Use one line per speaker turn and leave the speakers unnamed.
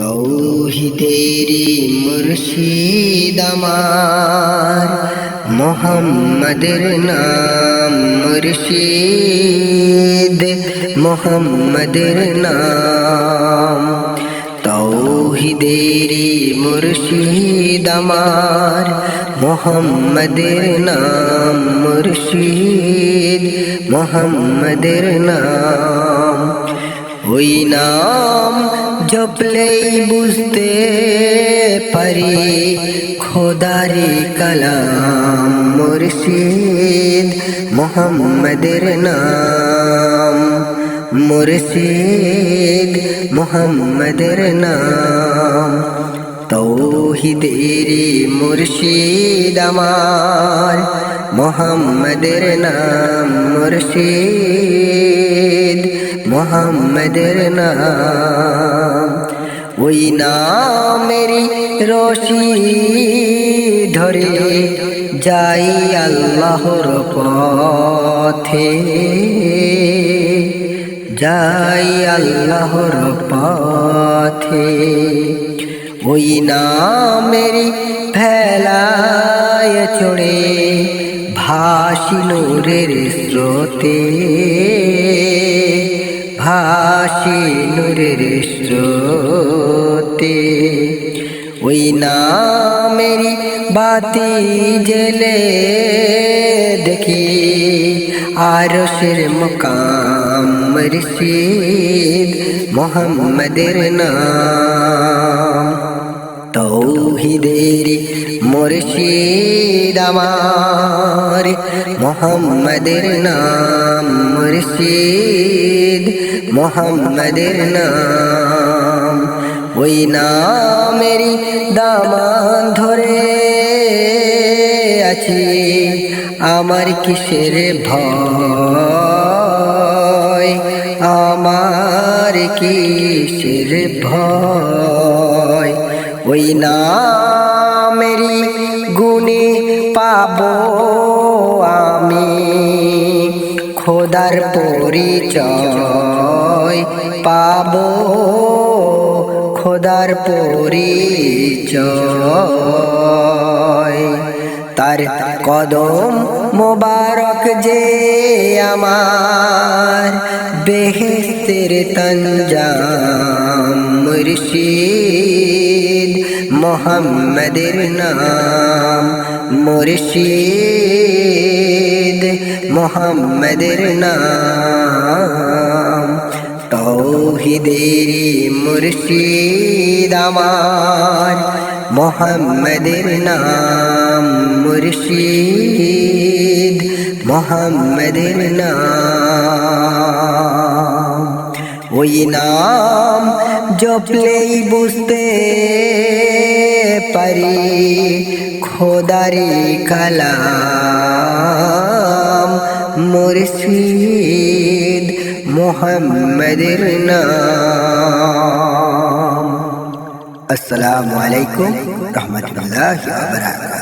তৌহিদেরি মুর্শিদ আমার, মোহাম্মদের নাম মুর্শিদ, মোহাম্মদের নাম। তৌহিদেরি মুর্শিদ আমার, মোহাম্মদের নাম মুর্শিদ, মোহাম্মদের নাম। ওই নাম জপলেই বুঝতে পারি খোদারি কালাম মুর্শিদ, মোহাম্মদের নাম মুর্শিদ, মোহাম্মদের নাম। তৌহিদেরি মুর্শিদ আমার, মোহাম্মদের নাম মুর্শিদ, মোহাম্মদের নাম। ওই নামেরই রশি ধরে যাই আল্লাহর পথে, যাই আল্লাহর পথে। ওই নামেরই ভেলায় চড়ে ভাসি নূরের স্রোতে, ভাসি নূরের স্রোতে। ওই নামেরই বাতি জেলে দেখি আরশের মুকাম মুর্শিদ, মোহাম্মদের নাম। তৌহিদেরি মুর্শিদ আমার, মোহাম্মদের নাম মুর্শিদ, মোহাম্মদের নাম। ওই নামেরই দামান ধরে আছি, আমার কিসের ভয়, আমার কিসের ভয়। ওই নামেরই গুণে পাবো আমি খোদার পরিচয়, পাবো খোদার পরিচয়। তার কদম মোবারক যে আমার, বেহেশতের তঞ্জাম মুর্শিদ, মোহাম্মদের নাম মুর্শিদ, মোহাম্মদের নাম। তৌহিদেরি মুর্শিদ আমার, মোহাম্মদের নাম মুর্শিদ, মোহাম্মদের নাম। ওই নাম জপলেই বুঝতে পারি খোদারি কালাম মুর্শিদ, মোহাম্মদের নাম। আসসালামু আলাইকুম রহমতুল্লাহি ওয়া বারাকাতুহু।